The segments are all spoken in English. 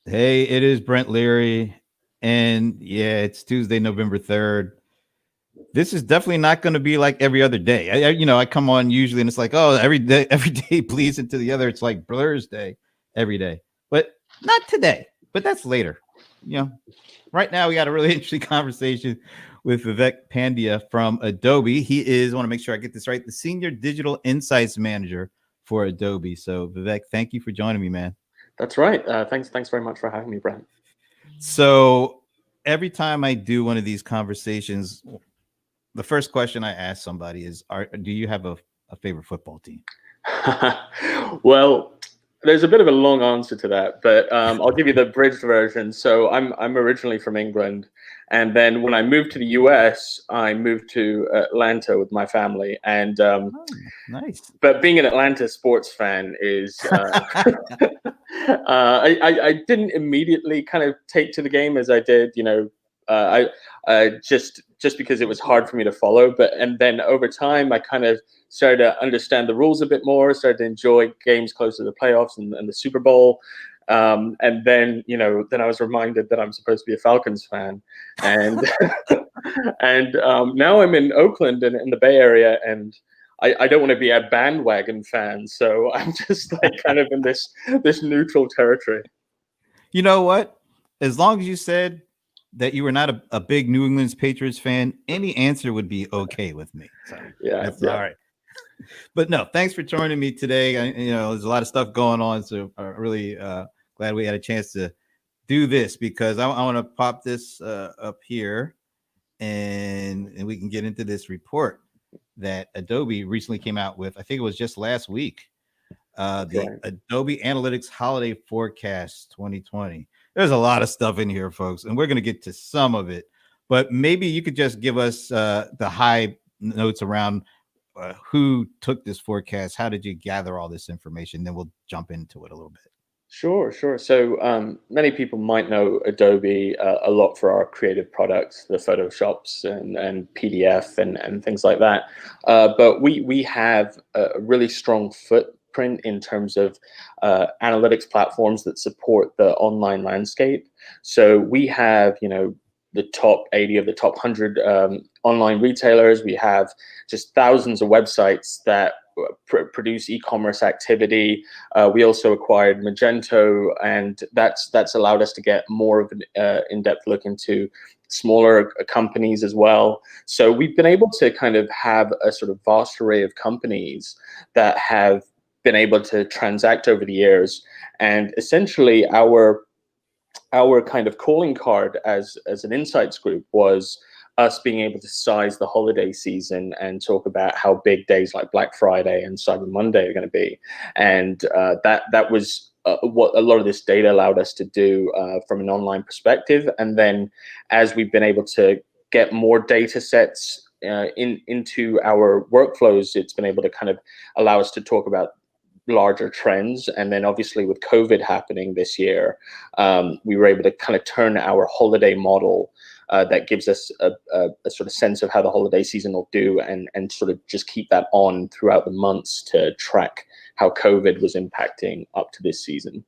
Hey, it is Brent Leary, and yeah, it's Tuesday, November 3rd. This is definitely not going to be like every other day. I come on usually, and it's like, oh, every day, every day bleeds into the other. It's like Blur's Day every day, but not today. But that's later. You know, right now we got a really interesting conversation with Vivek Pandya from Adobe. He is, I want to make sure I get this right, the Senior Digital Insights Manager for Adobe. So, Vivek, thank you for joining me, man. That's right. Thanks very much for having me, Brent. So every time I do one of these conversations, the first question I ask somebody is, do you have a favorite football team? Well, there's a bit of a long answer to that, but I'll give you the bridged version. So I'm originally from England, and then when I moved to the US, I moved to Atlanta with my family, and Oh, nice. but being an Atlanta sports fan is I didn't immediately kind of take to the game as I did, just because it was hard for me to follow. And then over time, I kind of started to understand the rules a bit more, started to enjoy games close to the playoffs and the Super Bowl. And then, then I was reminded that I'm supposed to be a Falcons fan, and and now I'm in Oakland and in the Bay Area, and I don't want to be a bandwagon fan, so I'm just like kind of in this neutral territory. You know what? As long as you said that you were not a big New England Patriots fan, any answer would be okay with me. So Yeah, that's yeah, all right. But no, thanks for joining me today. There's a lot of stuff going on, so I'm really glad we had a chance to do this because I want to pop this up here and we can get into this report that Adobe recently came out with. I think it was just last week. that's The right. Adobe Analytics Holiday Forecast 2020. There's a lot of stuff in here, folks, and we're going to get to some of it. But maybe you could just give us the high notes around who took this forecast. How did you gather all this information? Then we'll jump into it a little bit. Sure, sure. So many people might know Adobe a lot for our creative products, the Photoshops and PDF and things like that. But we have a really strong footprint in terms of analytics platforms that support the online landscape. So we have, the top 80 of the top 100 online retailers. We have just thousands of websites that produce e-commerce activity. We also acquired Magento, and that's allowed us to get more of an in-depth look into smaller companies as well. So we've been able to kind of have a sort of vast array of companies that have been able to transact over the years, and essentially our kind of calling card as an insights group was us being able to size the holiday season and talk about how big days like Black Friday and Cyber Monday are going to be, and that was what a lot of this data allowed us to do from an online perspective. And then as we've been able to get more data sets into our workflows, it's been able to kind of allow us to talk about larger trends. And then obviously with COVID happening this year, we were able to kind of turn our holiday model that gives us a sort of sense of how the holiday season will do, and sort of just keep that on throughout the months to track how COVID was impacting up to this season.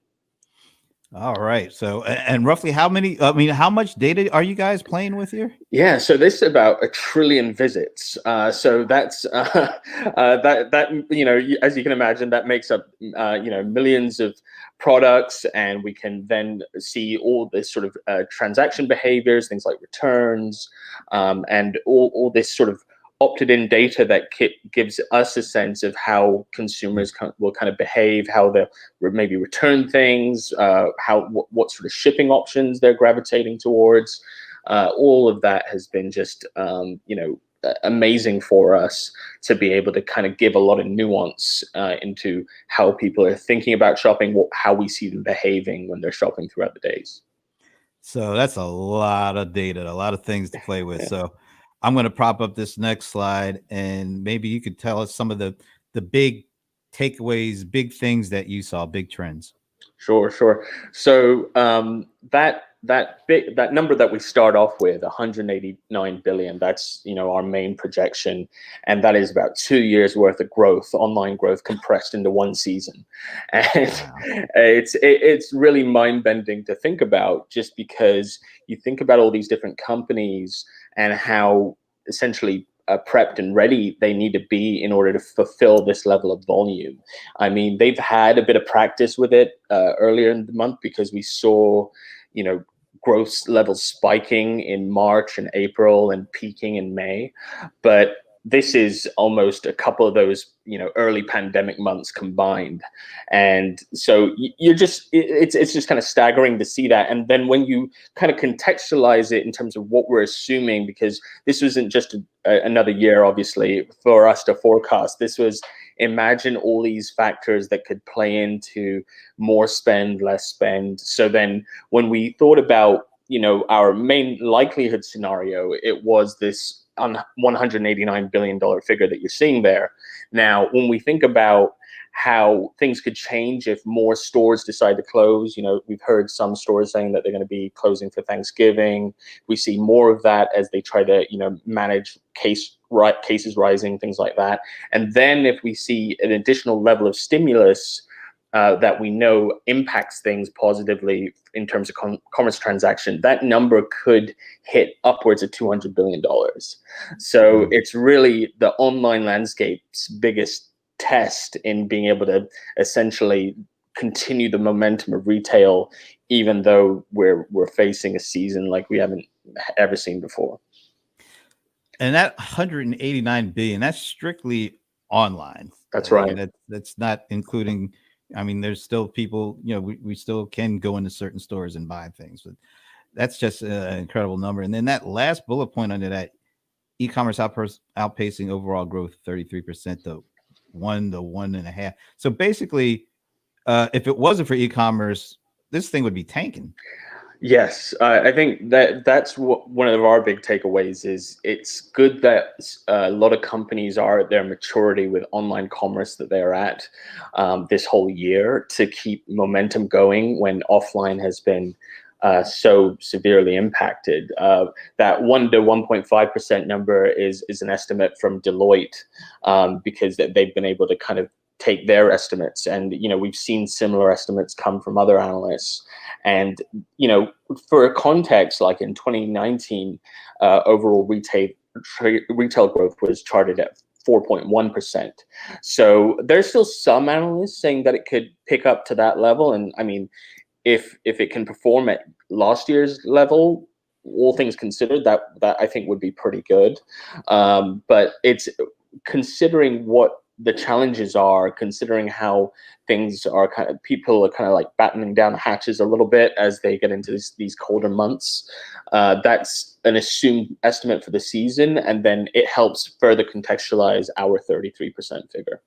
All right. So, and roughly how many? I mean, how much data are you guys playing with here? Yeah, so this is about 1 trillion visits. So that's that as you can imagine, that makes up millions of products, and we can then see all this sort of transaction behaviors, things like returns, and all this sort of opted-in data that gives us a sense of how consumers will kind of behave, how they maybe return things, what sort of shipping options they're gravitating towards. All of that has been just amazing for us to be able to kind of give a lot of nuance into how people are thinking about shopping, how we see them behaving when they're shopping throughout the days. So that's a lot of data, a lot of things to play with. Yeah. So I'm going to prop up this next slide, and maybe you could tell us some of the big takeaways, big things that you saw, big trends. Sure, sure. So that that number that we start off with, 189 billion, that's, you know, our main projection, and that is about 2 years worth of growth, online growth, compressed into one season. And Wow. it's really mind-bending to think about, just because you think about all these different companies and how essentially prepped and ready they need to be in order to fulfill this level of volume. I mean, they've had a bit of practice with it earlier in the month, because we saw, you know, growth levels spiking in March and April and peaking in May. But this is almost a couple of those, you know, early pandemic months combined. And so you're just, it's just kind of staggering to see that. And then when you kind of contextualize it in terms of what we're assuming, because this wasn't just another year, obviously, for us to forecast. This was, imagine all these factors that could play into more spend, less spend. So then when we thought about, you know, our main likelihood scenario, it was this $189 billion figure that you're seeing there. Now, when we think about how things could change if more stores decide to close, you know, we've heard some stores saying that they're going to be closing for Thanksgiving. We see more of that as they try to, you know, manage cases rising, things like that. And then if we see an additional level of stimulus that we know impacts things positively in terms of commerce transaction, that number could hit upwards of $200 billion. So it's really the online landscape's biggest test in being able to essentially continue the momentum of retail, even though we're facing a season like we haven't ever seen before. And that 189 billion, that's strictly online. That's right. That's not including, I mean, there's still people, you know, we still can go into certain stores and buy things, but that's just an incredible number. And then that last bullet point under that, e-commerce outpacing overall growth 33% to 1.5. So basically, if it wasn't for e-commerce, this thing would be tanking. Yes, I think that's one of our big takeaways is it's good that a lot of companies are at their maturity with online commerce that they're at this whole year, to keep momentum going when offline has been so severely impacted. That 1 to 1.5% number is an estimate from Deloitte, because they've been able to kind of take their estimates, and, you know, we've seen similar estimates come from other analysts. And, you know, for a context, like in 2019, overall retail growth was charted at 4.1%. So there's still some analysts saying that it could pick up to that level. And I mean, if it can perform at last year's level, all things considered, that I think would be pretty good. But it's considering what the challenges are, considering how things are people are kind of like battening down the hatches a little bit as they get into these colder months. That's an assumed estimate for the season, and then it helps further contextualize our 33% figure.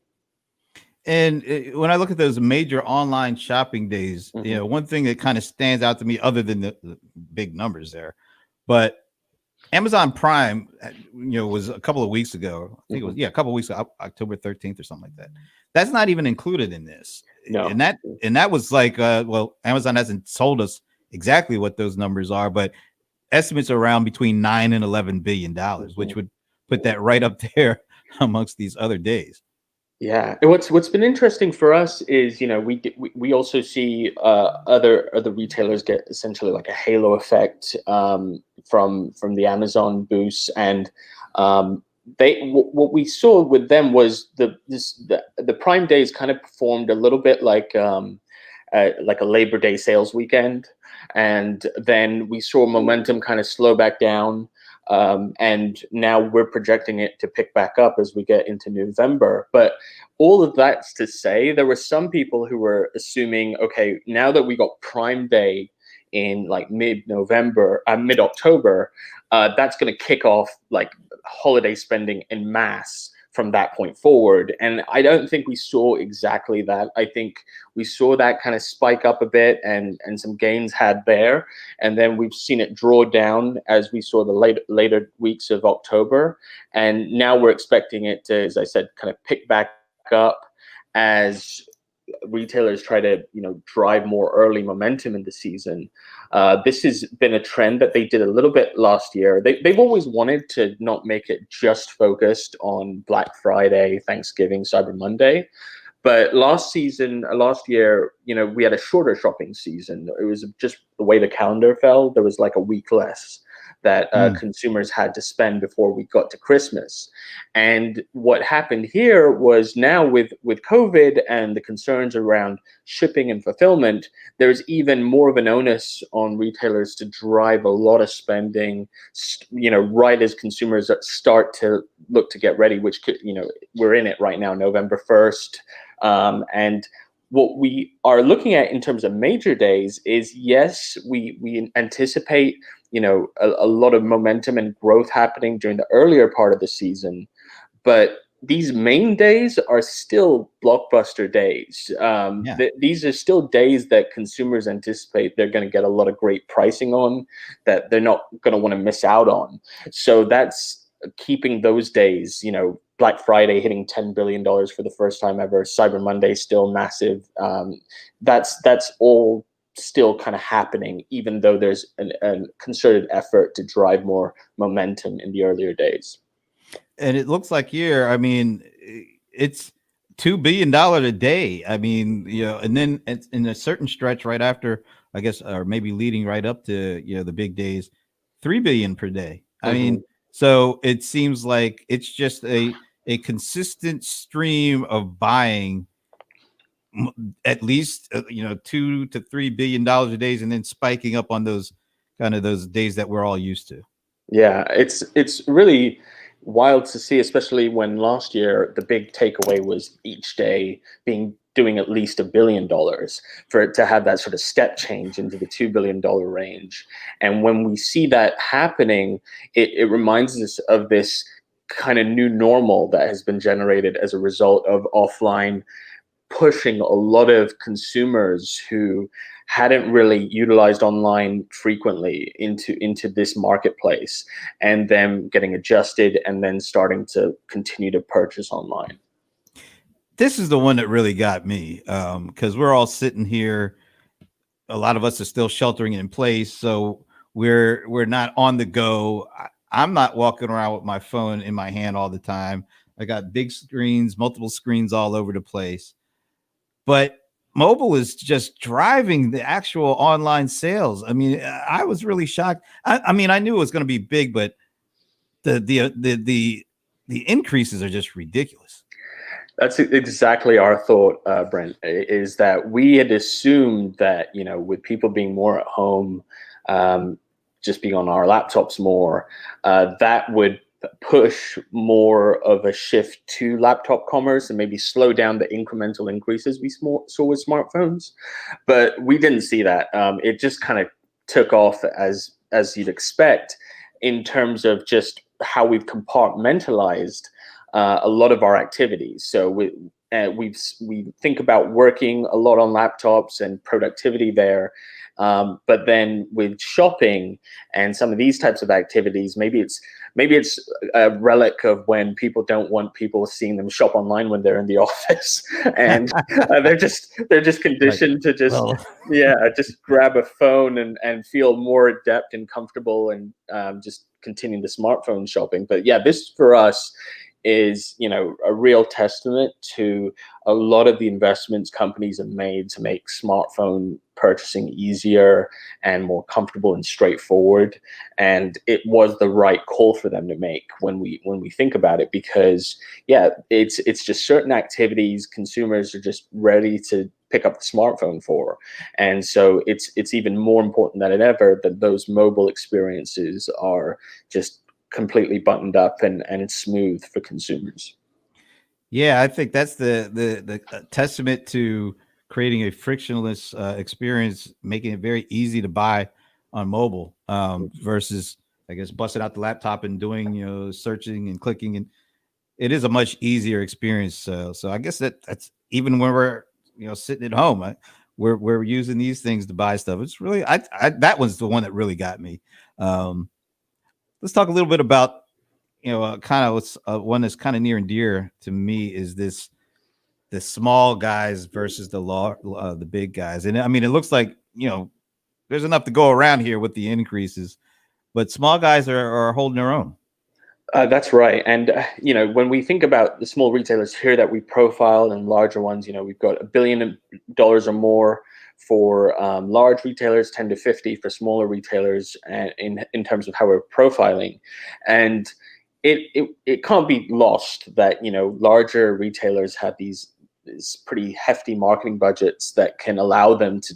And when I look at those major online shopping days, you know, one thing that kind of stands out to me, other than the big numbers there, but Amazon Prime, you know, was a couple of weeks ago. I think it was, a couple of weeks ago, October 13th or something like that. That's not even included in this. No. And that was like, well, Amazon hasn't told us exactly what those numbers are, but estimates are around between $9 and $11 billion, which would put that right up there amongst these other days. Yeah, and what's been interesting for us is, you know, we also see other retailers get essentially like a halo effect from the Amazon boost, and what we saw with them was the Prime Days kind of performed a little bit like a Labor Day sales weekend, and then we saw momentum kind of slow back down. And now we're projecting it to pick back up as we get into November. But all of that's to say, there were some people who were assuming, okay, now that we got Prime Day in like mid-October, that's going to kick off like holiday spending en masse from that point forward. And I don't think we saw exactly that. I think we saw that kind of spike up a bit and some gains had there. And then we've seen it draw down as we saw the later weeks of October. And now we're expecting it to, as I said, kind of pick back up as retailers try to drive more early momentum in the season. This has been a trend that they did a little bit last year. They've always wanted to not make it just focused on Black Friday, Thanksgiving, Cyber Monday. But last year, we had a shorter shopping season. It was just the way the calendar fell. There was like a week less that Hmm. consumers had to spend before we got to Christmas. And what happened here was, now with COVID and the concerns around shipping and fulfillment, there's even more of an onus on retailers to drive a lot of spending, right as consumers start to look to get ready, which could, we're in it right now, November 1st. And what we are looking at in terms of major days is, yes, we anticipate a lot of momentum and growth happening during the earlier part of the season, but these main days are still blockbuster days. Yeah. These are still days that consumers anticipate they're going to get a lot of great pricing on, that they're not going to want to miss out on. So that's keeping those days, Black Friday hitting $10 billion for the first time ever, Cyber Monday still massive. That's all still kind of happening, even though there's a concerted effort to drive more momentum in the earlier days. And it looks like here, I mean, it's $2 billion a day. I mean, and then it's in a certain stretch right after, I guess, or maybe leading right up to the big days, 3 billion per day. I Mm-hmm. mean, so it seems like it's just a consistent stream of buying, at least $2 to $3 billion a day, and then spiking up on those kind of those days that we're all used to. Yeah, it's really wild to see, especially when last year the big takeaway was each day doing at least $1 billion, for it to have that sort of step change into the $2 billion range. And when we see that happening, it reminds us of this kind of new normal that has been generated as a result of offline pushing a lot of consumers who hadn't really utilized online frequently into this marketplace, and them getting adjusted and then starting to continue to purchase online. This is the one that really got me, because we're all sitting here. A lot of us are still sheltering in place, so we're not on the go. I'm not walking around with my phone in my hand all the time. I got big screens, multiple screens all over the place. But mobile is just driving the actual online sales. I mean, I was really shocked. I mean, I knew it was going to be big, but the increases are just ridiculous. That's exactly our thought, Brent, is that we had assumed that, with people being more at home, just being on our laptops more, that would push more of a shift to laptop commerce and maybe slow down the incremental increases we saw with smartphones. But we didn't see that. It just kind of took off as you'd expect, in terms of just how we've compartmentalized a lot of our activities. So we think about working a lot on laptops and productivity there, but then with shopping and some of these types of activities, maybe it's a relic of when people don't want people seeing them shop online when they're in the office, and they're just Like, conditioned to just, well, yeah, just grab a phone and feel more adept and comfortable, and just continue the smartphone shopping. But yeah, this for us is, a real testament to a lot of the investments companies have made to make smartphone purchasing easier and more comfortable and straightforward. And it was the right call for them to make, when we think about it, because yeah, it's just certain activities consumers are just ready to pick up the smartphone for. And so it's even more important than ever that those mobile experiences are just completely buttoned up and smooth for consumers. yeah, I think that's the testament to creating a frictionless experience, making it very easy to buy on mobile, versus, I guess, busting out the laptop and doing searching and clicking, and it is a much easier experience. So I guess that's even when we're sitting at home, we're using these things to buy stuff. It's really, that was the one that really got me. Um, let's talk a little bit about kind of what's one that's kind of near and dear to me, is this the small guys versus the big guys. And I mean, it looks like, there's enough to go around here with the increases, but small guys are holding their own. That's right. And, when we think about the small retailers here that we profiled and larger ones, we've got $1 billion or more for large retailers, 10 to 50 for smaller retailers, and in terms of how we're profiling. And it can't be lost that, larger retailers have these pretty hefty marketing budgets that can allow them to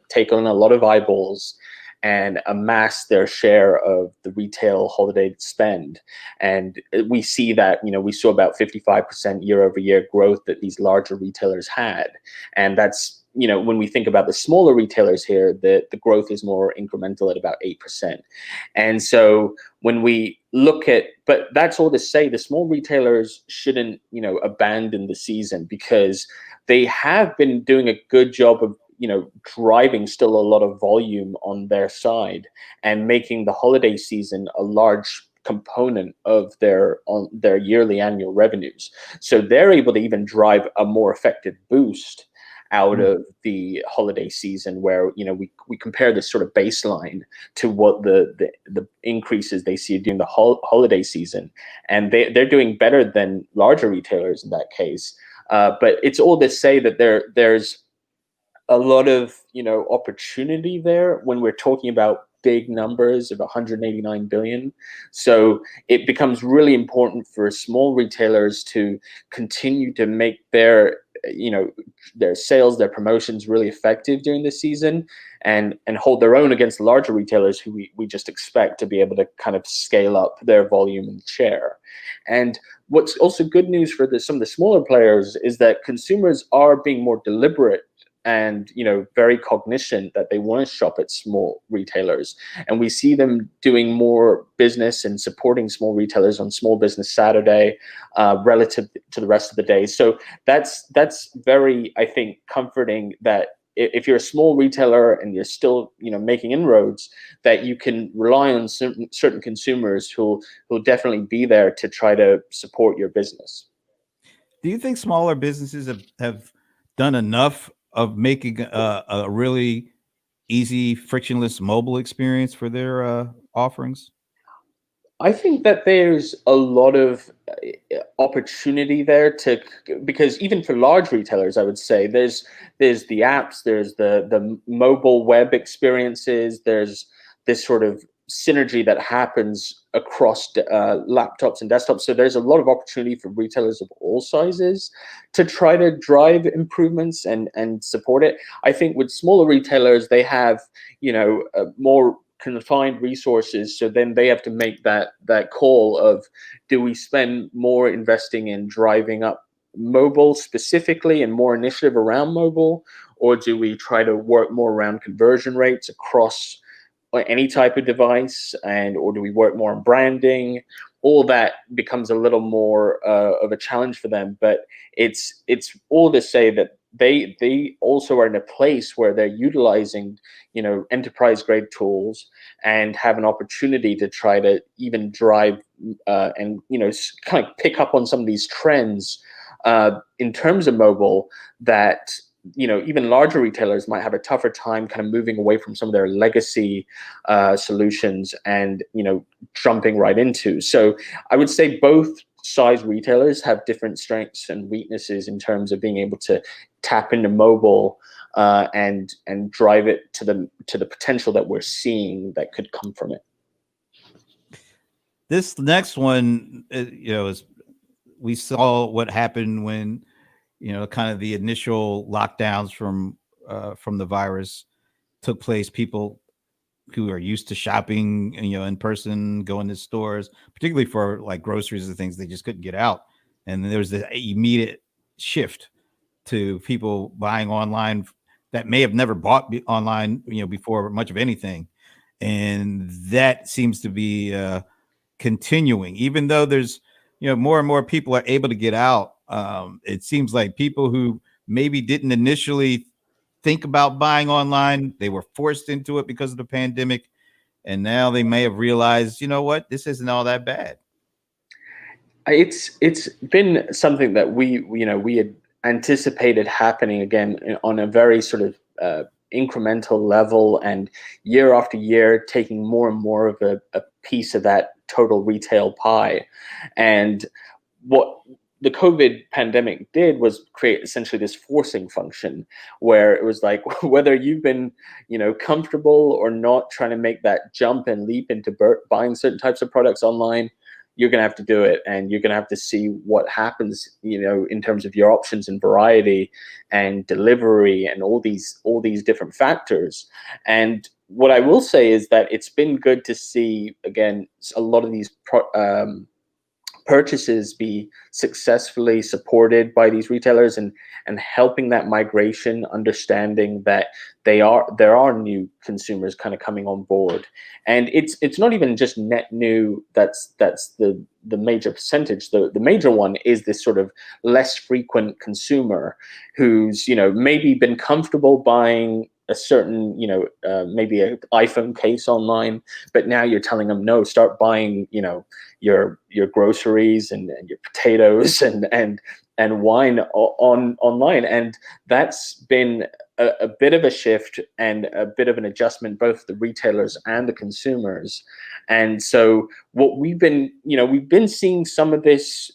take on a lot of eyeballs and amass their share of the retail holiday spend. And we see that, we saw about 55% year over year growth that these larger retailers had. And that's, when we think about the smaller retailers here, the growth is more incremental at about 8%. And so when we look at, but that's all to say, the small retailers shouldn't, abandon the season, because they have been doing a good job of, driving still a lot of volume on their side and making the holiday season a large component of their yearly annual revenues. So they're able to even drive a more effective boost out of the holiday season, where we compare this sort of baseline to what the increases they see during the holiday season, and they're doing better than larger retailers in that case. But it's all to say that there's a lot of opportunity there when we're talking about big numbers of 189 billion. So it becomes really important for small retailers to continue to make their sales, their promotions really effective during the season, and hold their own against larger retailers who we just expect to be able to kind of scale up their volume and share. And what's also good news for some of the smaller players is that consumers are being more deliberate and very cognizant that they want to shop at small retailers, and we see them doing more business and supporting small retailers on Small Business Saturday relative to the rest of the day. So that's very, I think, comforting, that if you're a small retailer and you're still making inroads, that you can rely on certain consumers who'll definitely be there to try to support your business. Do you think smaller businesses have done enough of making a really easy, frictionless mobile experience for their offerings? I think that there's a lot of opportunity there because even for large retailers, I would say there's the apps, there's the mobile web experiences, there's this sort of synergy that happens across laptops and desktops. So there's a lot of opportunity for retailers of all sizes to try to drive improvements and support it. I think with smaller retailers, they have more confined resources, so then they have to make that call of, do we spend more investing in driving up mobile specifically and more initiative around mobile, or do we try to work more around conversion rates across any type of device, or do we work more on branding? All that becomes a little more of a challenge for them, but it's all to say that they also are in a place where they're utilizing enterprise grade tools and have an opportunity to try to even drive and kind of pick up on some of these trends in terms of mobile, that even larger retailers might have a tougher time kind of moving away from some of their legacy solutions and jumping right into. So I would say both size retailers have different strengths and weaknesses in terms of being able to tap into mobile and drive it to the potential that we're seeing that could come from it. This next one, is, we saw what happened when kind of the initial lockdowns from the virus took place. People who are used to shopping, in person, going to stores, particularly for like groceries and things, they just couldn't get out. And there was this immediate shift to people buying online that may have never bought online, before much of anything. And that seems to be continuing, even though there's, more and more people are able to get out. It seems like people who maybe didn't initially think about buying online, they were forced into it because of the pandemic, and now they may have realized, what, this isn't all that bad. It's been something that we had anticipated happening again on a very sort of incremental level, and year after year taking more and more of a piece of that total retail pie. And what the COVID pandemic did was create essentially this forcing function where it was like, whether you've been, comfortable or not trying to make that jump and leap into buying certain types of products online, you're going to have to do it, and you're going to have to see what happens, in terms of your options and variety and delivery and all these different factors. And what I will say is that it's been good to see, again, a lot of these purchases be successfully supported by these retailers, and helping that migration, understanding that there are new consumers kind of coming on board. And it's not even just net new that's the major percentage. The major one is this sort of less frequent consumer who's maybe been comfortable buying a certain maybe an iPhone case online, but now you're telling them, no, start buying your groceries and your potatoes and wine online. And that's been a bit of a shift and a bit of an adjustment, both the retailers and the consumers. And so what we've been seeing some of this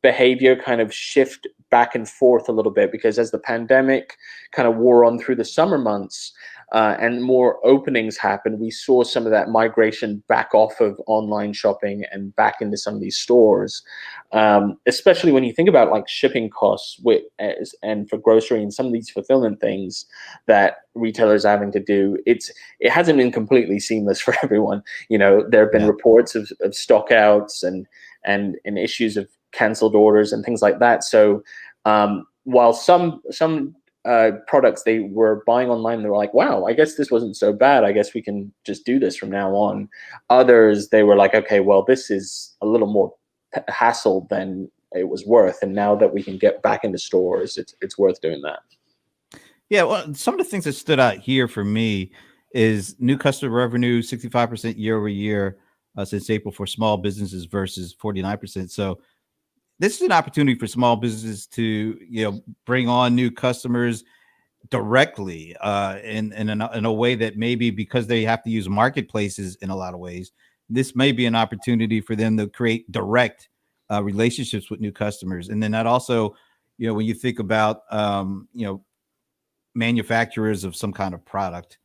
behavior kind of shift back and forth a little bit, because as the pandemic kind of wore on through the summer months, and more openings happened, we saw some of that migration back off of online shopping and back into some of these stores. Especially when you think about like shipping costs and for grocery and some of these fulfillment things that retailers are having to do, it hasn't been completely seamless for everyone. There have been reports of stock outs and issues of canceled orders and things like that. So while some products they were buying online, they were like, wow, I guess this wasn't so bad, I guess we can just do this from now on. Others, they were like, okay, well, this is a little more hassle than it was worth, and now that we can get back into stores, it's worth doing that. Yeah, well, some of the things that stood out here for me is new customer revenue 65% year over year since April for small businesses versus 49%. So this is an opportunity for small businesses to bring on new customers directly in a way that maybe, because they have to use marketplaces in a lot of ways, this may be an opportunity for them to create direct relationships with new customers. And then that also, when you think about manufacturers of some kind of product,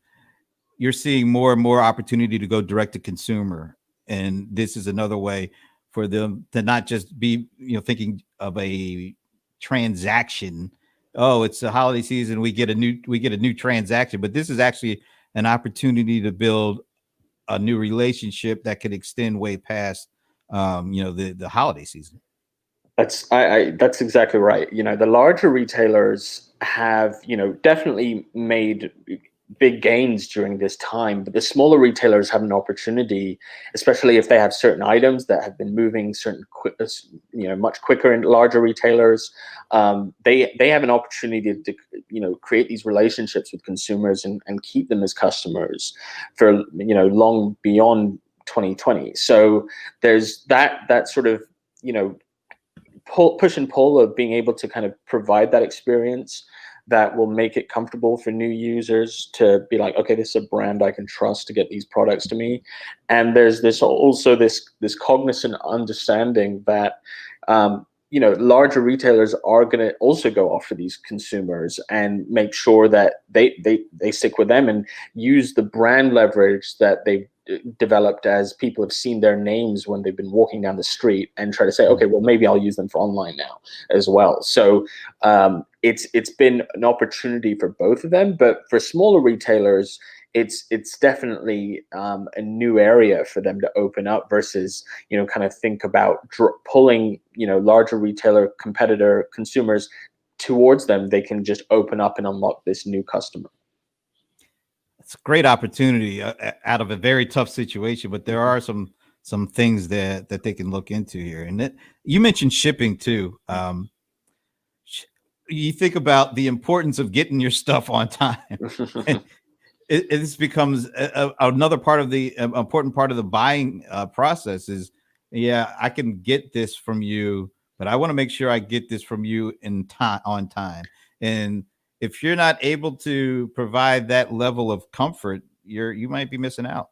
you're seeing more and more opportunity to go direct to consumer. And this is another way for them to not just be, thinking of a transaction. Oh, it's the holiday season, we get a new transaction, but this is actually an opportunity to build a new relationship that could extend way past the holiday season. That's exactly right. The larger retailers have, definitely made big gains during this time, but the smaller retailers have an opportunity, especially if they have certain items that have been moving much quicker in larger retailers. They have an opportunity to create these relationships with consumers and keep them as customers for long beyond 2020. So there's that sort of push and pull of being able to kind of provide that experience that will make it comfortable for new users to be like, okay, this is a brand I can trust to get these products to me. And there's this cognizant understanding that larger retailers are going to also go after these consumers and make sure that they stick with them and use the brand leverage that they've developed as people have seen their names when they've been walking down the street, and try to say, okay, well, maybe I'll use them for online now as well. So it's been an opportunity for both of them, but for smaller retailers, it's definitely a new area for them to open up versus kind of think about pulling larger retailer competitor consumers towards them. They can just open up and unlock this new customer. It's a great opportunity out of a very tough situation, but there are some things that they can look into here. And you mentioned shipping too. You think about the importance of getting your stuff on time. It becomes another part of the important part of the buying process is, I can get this from you but I want to make sure I get this from you in time on time. And if you're not able to provide that level of comfort, you might be missing out.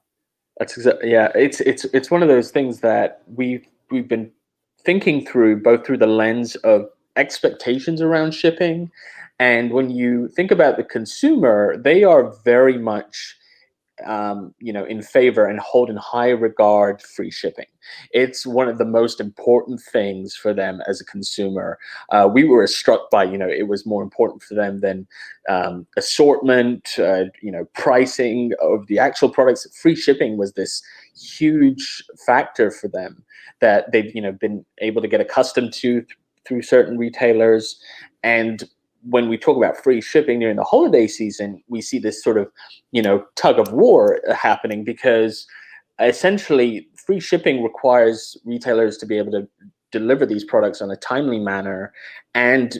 That's exactly, yeah. It's one of those things that we've been thinking through, both through the lens of expectations around shipping, and when you think about the consumer, they are very much in favor and hold in high regard free shipping. It's one of the most important things for them as a consumer. We were struck by, it was more important for them than assortment, pricing of the actual products. Free shipping was this huge factor for them that they've, been able to get accustomed to through certain retailers. And when we talk about free shipping during the holiday season, we see this sort of, tug of war happening, because essentially free shipping requires retailers to be able to deliver these products on a timely manner, and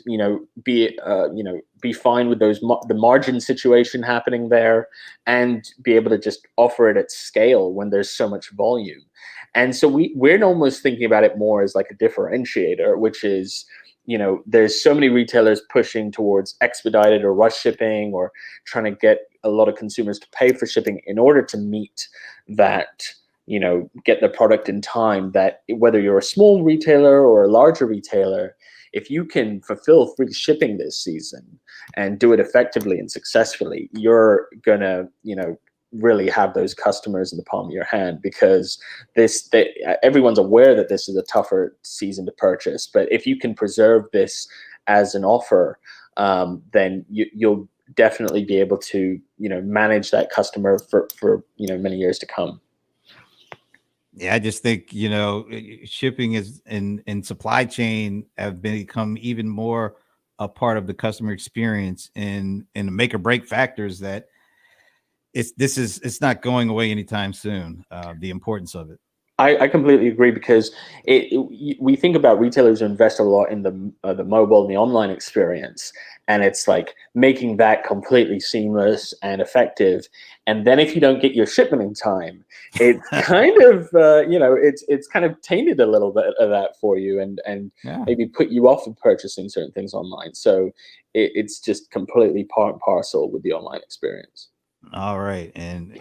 be fine with the margin situation happening there, and be able to just offer it at scale when there's so much volume. And so we're almost thinking about it more as like a differentiator, which is, there's so many retailers pushing towards expedited or rush shipping, or trying to get a lot of consumers to pay for shipping in order to meet that, get the product in time, that whether you're a small retailer or a larger retailer, if you can fulfill free shipping this season and do it effectively and successfully, you're gonna, really have those customers in the palm of your hand, because everyone's aware that this is a tougher season to purchase. But if you can preserve this as an offer, then you'll definitely be able to, manage that customer for many years to come. Yeah, I just think, shipping is and supply chain have become even more a part of the customer experience, and the make or break factors that it's not going away anytime soon. The importance of it. I completely agree, because we think about retailers who invest a lot in the mobile and the online experience, and it's like making that completely seamless and effective. And then if you don't get your shipment in time, it's kind of it's kind of tainted a little bit of that for you, and Yeah. maybe put you off of purchasing certain things online. So it's just completely part and parcel with the online experience. All right. And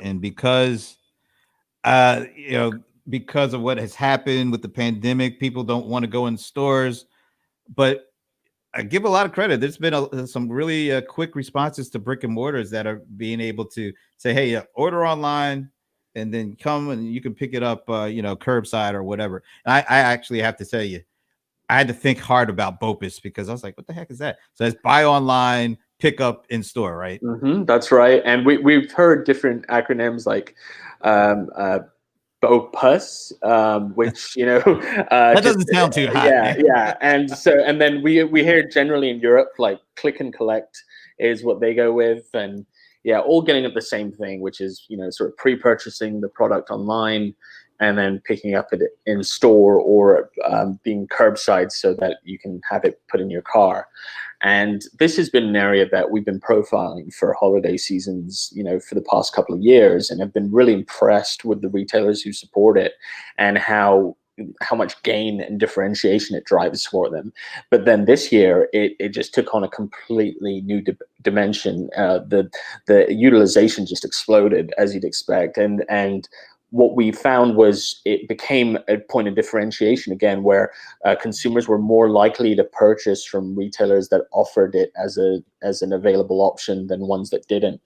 uh you know because of what has happened with the pandemic, people don't want to go in stores, but I give a lot of credit. There's been some really quick responses to brick and mortars that are being able to say, "Hey, order online, and then come and you can pick it up, curbside or whatever." And I actually have to tell you, I had to think hard about BOPIS, because I was like, "What the heck is that?" So it's buy online, pick up in store, right? That's right. And we've heard different acronyms like um, uh, BOPUS, which That just doesn't sound too hot, yeah, man. yeah. And then we hear generally in Europe, like click and collect is what they go with, and yeah, all getting at the same thing, which is, sort of pre-purchasing the product online and then picking up it in store, or being curbside so that you can have it put in your car. And this has been an area that we've been profiling for holiday seasons, for the past couple of years, and have been really impressed with the retailers who support it, and how much gain and differentiation it drives for them. But then this year, it just took on a completely new dimension. The utilization just exploded, as you'd expect, and what we found was it became a point of differentiation again, where consumers were more likely to purchase from retailers that offered it as an available option than ones that didn't,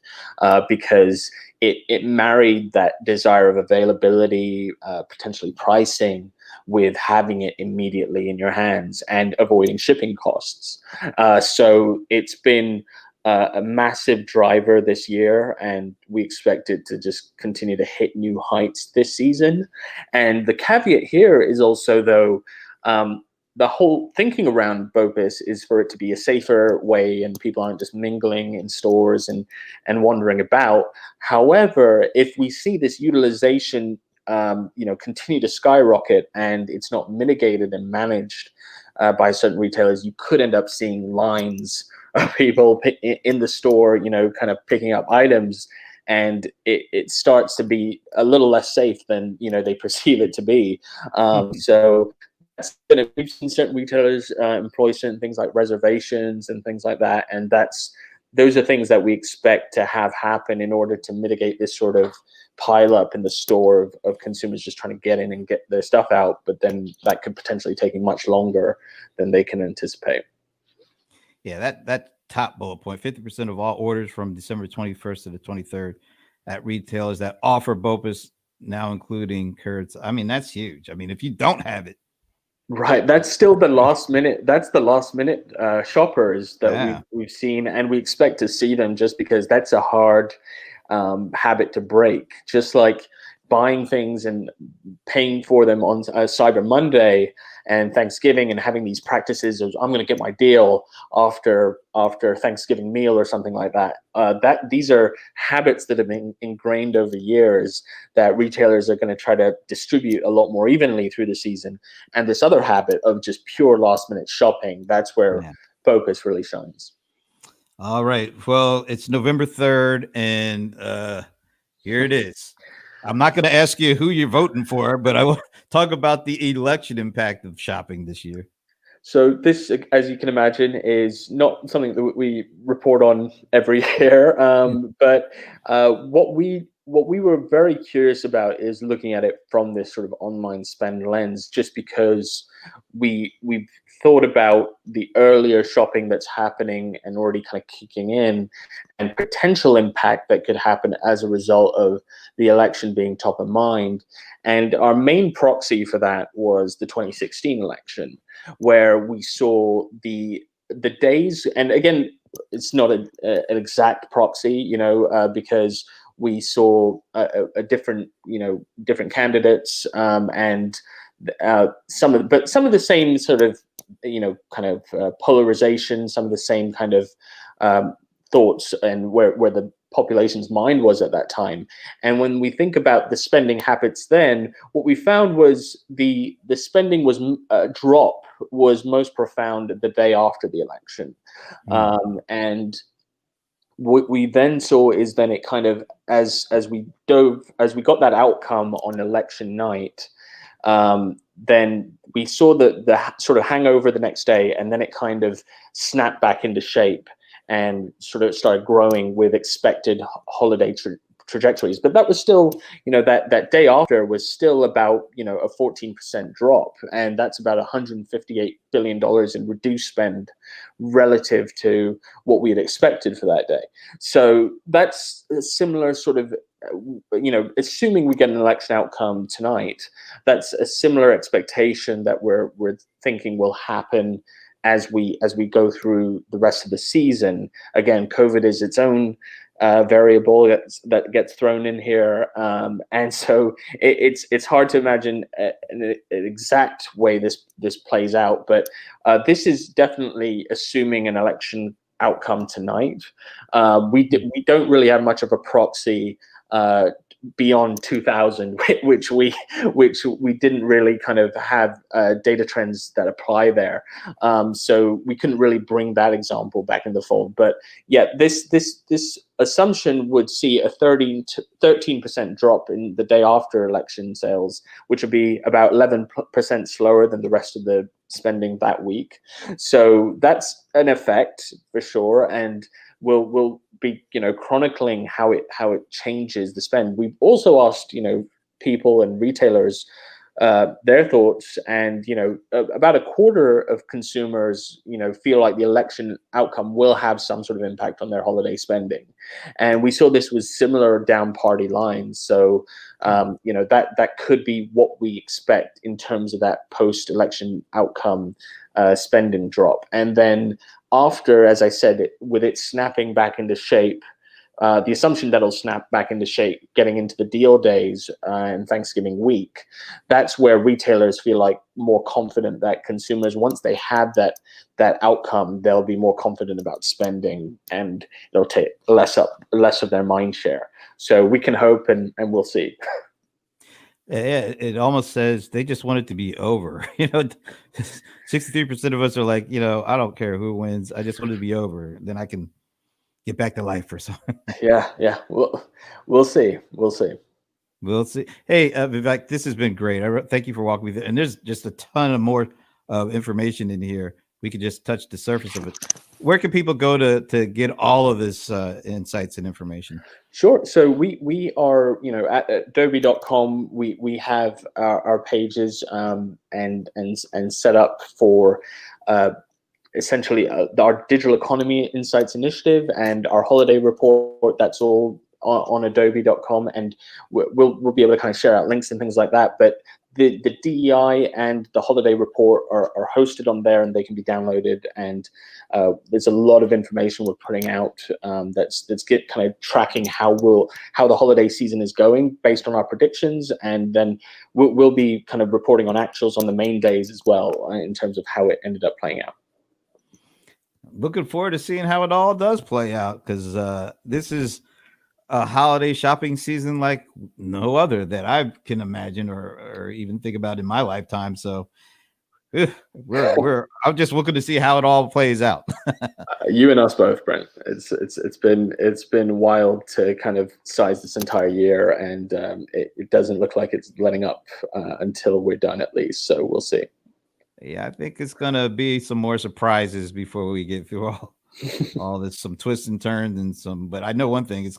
because it married that desire of availability, potentially pricing, with having it immediately in your hands and avoiding shipping costs. So it's been a massive driver this year, and we expect it to just continue to hit new heights this season. And the caveat here is also, though, the whole thinking around BOPIS is for it to be a safer way, and people aren't just mingling in stores and wandering about. However, if we see this utilization continue to skyrocket, and it's not mitigated and managed by certain retailers, you could end up seeing lines of people in the store, kind of picking up items, and it starts to be a little less safe than they perceive it to be. So we've seen certain retailers employ certain things like reservations and things like that, and those are things that we expect to have happen in order to mitigate this sort of pile up in the store of consumers just trying to get in and get their stuff out, but then that could potentially take much longer than they can anticipate. Yeah, that top bullet point, 50% of all orders from December 21st to the 23rd at retailers that offer BOPUS, now including Kurtz. I mean, that's huge. I mean, if you don't have it, Right, that's still the last minute. That's the last minute shoppers that yeah, we've seen, and we expect to see them just because that's a hard habit to break. Just like buying things and paying for them on Cyber Monday and Thanksgiving, and having these practices of I'm going to get my deal after Thanksgiving meal or something like that. That these are habits that have been ingrained over years that retailers are going to try to distribute a lot more evenly through the season. And this other habit of just pure last minute shopping, that's where yeah. focus really shines. All right. Well, it's November 3rd, and here it is. I'm not going to ask you who you're voting for, but I will talk about the election impact of shopping this year. So this, as you can imagine, is not something that we report on every year. But what we were very curious about is looking at it from this sort of online spend lens, just because we've thought about the earlier shopping that's happening and already kind of kicking in, and potential impact that could happen as a result of the election being top of mind. And our main proxy for that was the 2016 election, where we saw the days, and again, it's not an exact proxy, because we saw a different, different candidates, and some of the same sort of, kind of polarization, some of the same kind of thoughts, and where the population's mind was at that time. And when we think about the spending habits, then what we found was the spending was drop was most profound the day after the election. Mm. And what we then saw is then it kind of, as we got that outcome on election night, then we saw the sort of hangover the next day, and then it kind of snapped back into shape and sort of started growing with expected holiday trajectories. But that was still, that day after was still about, a 14% drop, and that's about $158 billion in reduced spend relative to what we had expected for that day. So that's a similar sort of, assuming we get an election outcome tonight, that's a similar expectation that we're thinking will happen as we go through the rest of the season. Again, COVID is its own variable that gets thrown in here, and so it's hard to imagine an exact way this plays out. But this is definitely assuming an election outcome tonight. We don't really have much of a proxy beyond 2000, which we didn't really kind of have data trends that apply there, so we couldn't really bring that example back in the fold. But yeah, this assumption would see a 13% drop in the day after election sales, which would be about 11% slower than the rest of the spending that week. So that's an effect for sure, and we'll be chronicling how it changes the spend. We've also asked people and retailers their thoughts, and about a quarter of consumers feel like the election outcome will have some sort of impact on their holiday spending, and we saw this was similar down party lines. So that could be what we expect in terms of that post-election outcome spending drop. And then after, as I said, with it snapping back into shape, the assumption that it'll snap back into shape getting into the deal days and Thanksgiving week, that's where retailers feel like more confident that consumers, once they have that outcome, they'll be more confident about spending, and it'll take less of their mind share. So we can hope, and we'll see. Yeah, it almost says they just want it to be over. 63% of us are like, I don't care who wins. I just want it to be over. Then I can get back to life or something. Yeah. We'll see. We'll see. We'll see. Hey, Vivek, this has been great. Thank you for walking me through. And there's just a ton of more information in here. We could just touch the surface of it. Where can people go to get all of this insights and information? Sure. So we are, at Adobe.com. We have our pages, and set up for essentially our digital economy insights initiative and our holiday report. That's all on Adobe.com, and we'll be able to kind of share out links and things like that. But the DEI and the holiday report are hosted on there, and they can be downloaded. And there's a lot of information we're putting out, that's get kind of tracking how the holiday season is going based on our predictions, and then we'll be kind of reporting on actuals on the main days as well, in terms of how it ended up playing out. Looking forward to seeing how it all does play out, because this is a holiday shopping season like no other that I can imagine or even think about in my lifetime. So I'm just looking to see how it all plays out. You and us both, Brent. It's been wild to kind of size this entire year, and it doesn't look like it's letting up until we're done, at least. So we'll see. Yeah, I think it's gonna be some more surprises before we get through all this, some twists and turns and some. But I know one thing: it's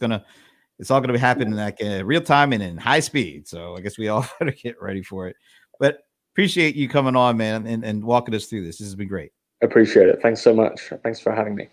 all gonna be happening like real time and in high speed. So I guess we all better get ready for it. But appreciate you coming on, man, and walking us through this. This has been great. Appreciate it. Thanks so much. Thanks for having me.